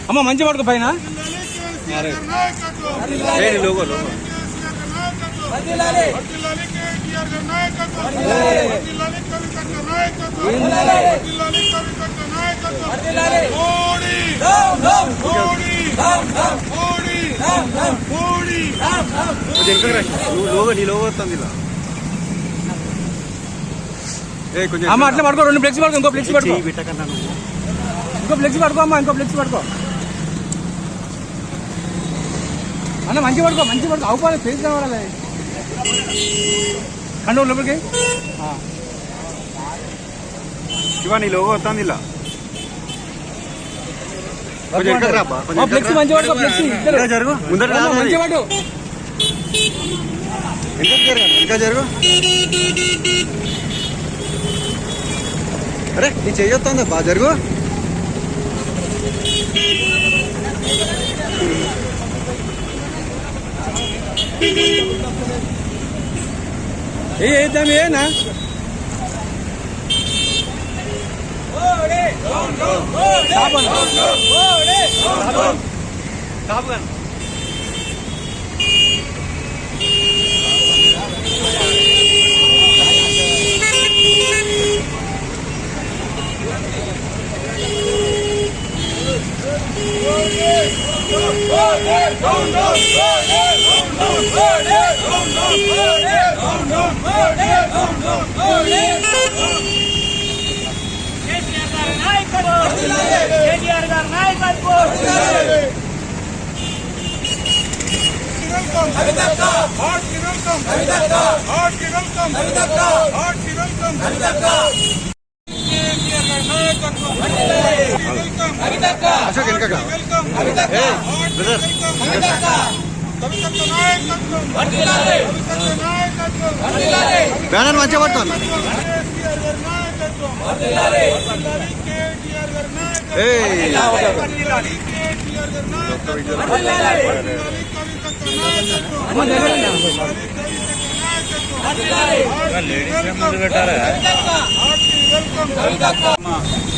అమ్మ మంచి పడుకో పైన లోగో నీ లోగో వస్తుంది అమ్మ అట్లా పడుకో రెండు ఫ్లెక్సీ పడుకో ఇంకో ఫ్లెక్సీ పడుకో ఇంకో ఫ్లెక్సీ పడుకో అమ్మా ఇంకో ఫ్లెక్సీ పడుకో అన్న మంచి పడుకో అవుకోవాలి ఫేస్ కావాలి కండు లోపలికి శివా నీ లోగో వస్తుంది ఇలా ఫ్లెక్సీ మంచి పడుకో ఫ్లెక్సీ జరుగు ముందర మంచి పడు ఇంకా జరుగు అరే నీ చేయొస్తుందా బాగా జరుగు ఏనా బ్యానర్ మంచిగా పడుతుంది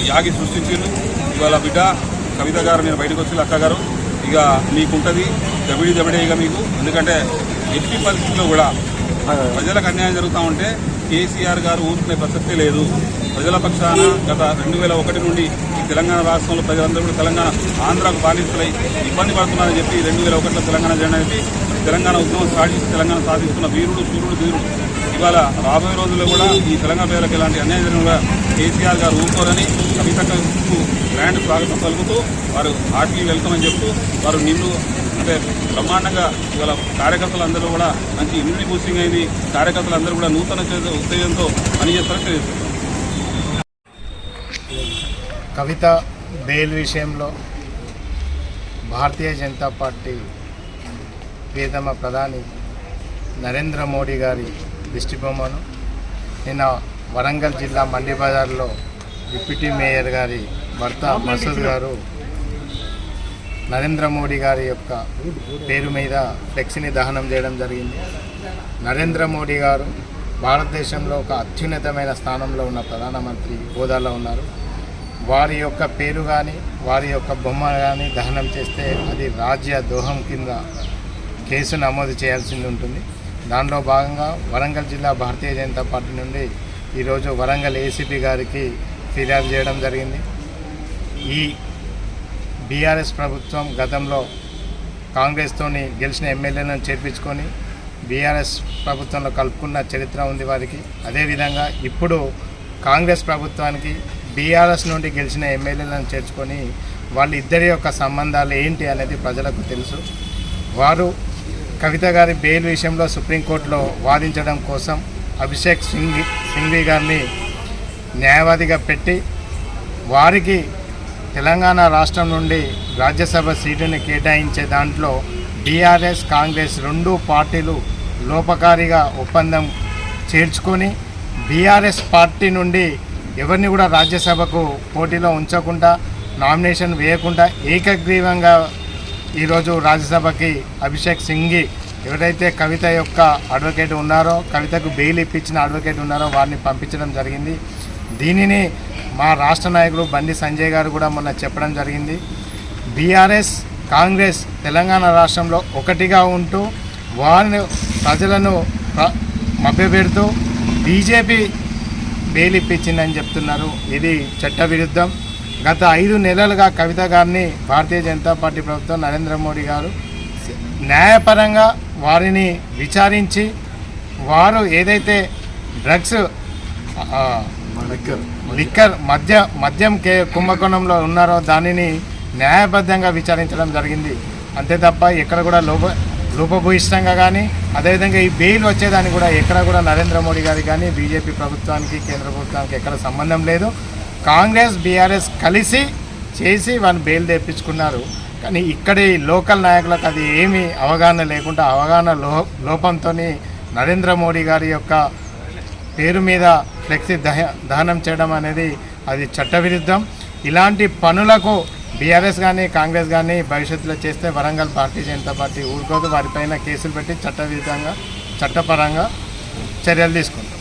యాగి సృష్టించారు ఇవాళ బిడ్డ కవిత గారు నేను బయటకు వచ్చి అక్క గారు ఇక మీకుంటుంది దబిడే ఇక మీకు ఎందుకంటే ఎట్టి పరిస్థితుల్లో కూడా ప్రజలకు అన్యాయం జరుగుతూ ఉంటే కేసీఆర్ గారు ఊరుకునే ప్రసక్తే లేదు. ప్రజల పక్షాన గత 2001 నుండి ఈ తెలంగాణ రాష్ట్రంలో ప్రజలందరూ కూడా తెలంగాణ ఆంధ్రాకు బాధితులై ఇబ్బంది పడుతున్నారని చెప్పి 2001లో తెలంగాణ జెండా చెప్పి తెలంగాణ ఉద్యమం సాధించి తెలంగాణ సాధిస్తున్న వీరుడు సూర్యుడు ధీరుడు. ఇవాళ రాబోయే రోజుల్లో కూడా ఈ తెలంగాణ ప్రజలకు ఇలాంటి అన్యాయం జరిగిన కేసీఆర్ గారు ఊరుకోరని కవితకు గ్రాండ్ స్వాగతం పలుకుతూ వారు హార్ట్లీ వెల్కమ్ అని చెప్తూ వారు నిన్ను అంటే బ్రహ్మాండంగా ఇవాళ కార్యకర్తలందరూ కూడా మంచి ఇమ్యూనిటీ బూస్టింగ్ అయింది. కార్యకర్తలందరూ కూడా నూతన ఉత్తేజంతో పనిచేస్తారని తెలియజేస్తారు. కవిత బెయిల్ విషయంలో భారతీయ జనతా పార్టీ ప్రియతమ ప్రధాని నరేంద్ర మోడీ గారి దిష్టిబొమ్మను నిన్న వరంగల్ జిల్లా మండి బజార్లో డిప్యూటీ మేయర్ గారి భర్త మసూద్ గారు నరేంద్ర మోడీ గారి యొక్క పేరు మీద ఫ్లెక్సీని దహనం చేయడం జరిగింది. నరేంద్ర మోడీ గారు భారతదేశంలో ఒక అత్యున్నతమైన స్థానంలో ఉన్న ప్రధానమంత్రి హోదాలో ఉన్నారు. వారి యొక్క పేరు కానీ వారి యొక్క బొమ్మ కానీ దహనం చేస్తే అది రాజ్య ద్రోహం కింద కేసు నమోదు చేయాల్సింది ఉంటుంది. దానిలో భాగంగా వరంగల్ జిల్లా భారతీయ జనతా పార్టీ నుండి ఈరోజు వరంగల్ ఏసీపీ గారికి ఫిర్యాదు చేయడం జరిగింది. ఈ బీఆర్ఎస్ ప్రభుత్వం గతంలో కాంగ్రెస్తోని గెలిచిన ఎమ్మెల్యేలను చేర్పించుకొని బీఆర్ఎస్ ప్రభుత్వంలో కలుపుకున్న చరిత్ర ఉంది వారికి. అదేవిధంగా ఇప్పుడు కాంగ్రెస్ ప్రభుత్వానికి బీఆర్ఎస్ నుండి గెలిచిన ఎమ్మెల్యేలను చేర్చుకొని వాళ్ళిద్దరి యొక్క సంబంధాలు ఏంటి అనేది ప్రజలకు తెలుసు. వారు కవిత గారి బెయిల్ విషయంలో సుప్రీంకోర్టులో వాదించడం కోసం అభిషేక్ సింఘ్వి గారిని న్యాయవాదిగా పెట్టి వారికి తెలంగాణ రాష్ట్రం నుండి రాజ్యసభ సీటుని కేటాయించే దాంట్లో బీఆర్ఎస్ కాంగ్రెస్ రెండు పార్టీలు లోపకారిగా ఒప్పందం చేర్చుకొని బీఆర్ఎస్ పార్టీ నుండి ఎవరిని కూడా రాజ్యసభకు పోటీలో ఉంచకుండా నామినేషన్ వేయకుండా ఏకగ్రీవంగా ఈరోజు రాజ్యసభకి అభిషేక్ సింఘి ఎవరైతే కవిత యొక్క అడ్వకేట్ ఉన్నారో, కవితకు బెయిల్ ఇప్పించిన అడ్వకేట్ ఉన్నారో వారిని పంపించడం జరిగింది. దీనిని మా రాష్ట్ర నాయకుడు బండి సంజయ్ గారు కూడా మొన్న చెప్పడం జరిగింది. బీఆర్ఎస్ కాంగ్రెస్ తెలంగాణ రాష్ట్రంలో ఒకటిగా ఉంటూ వారిని ప్రజలను మభ్యపెడుతూ బీజేపీ బెయిల్ ఇప్పించిందని చెప్తున్నారు. ఇది చట్టవిరుద్ధం. గత 5 నెలలుగా కవిత గారిని భారతీయ జనతా పార్టీ ప్రభుత్వం నరేంద్ర మోడీ గారు న్యాయపరంగా వారిని విచారించి వారు ఏదైతే డ్రగ్స్ లిక్కర్ మద్యం కుంభకోణంలో ఉన్నారో దానిని న్యాయబద్ధంగా విచారించడం జరిగింది. అంతే తప్ప ఎక్కడ కూడా లోపభూయిష్టంగా కానీ అదేవిధంగా ఈ బెయిల్ వచ్చేదాన్ని కూడా ఎక్కడ కూడా నరేంద్ర మోడీ గారికి కానీ బీజేపీ ప్రభుత్వానికి కేంద్ర ప్రభుత్వానికి ఎక్కడ సంబంధం లేదు. కాంగ్రెస్ బీఆర్ఎస్ కలిసి చేసి వారిని బెయిల్ తెప్పించుకున్నారు. కానీ ఇక్కడి లోకల్ నాయకులకు అది ఏమీ అవగాహన లేకుండా అవగాహన లోపంతో నరేంద్ర మోడీ గారి యొక్క పేరు మీద ఫ్లెక్సీ దహనం చేయడం అనేది అది చట్టవిరుద్ధం. ఇలాంటి పనులకు బీఆర్ఎస్ కానీ కాంగ్రెస్ కానీ భవిష్యత్తులో చేస్తే వరంగల్ భారతీయ జనతా పార్టీ ఊరుకోదు. వారిపైన కేసులు పెట్టి చట్టపరంగా చర్యలు తీసుకుంటాం.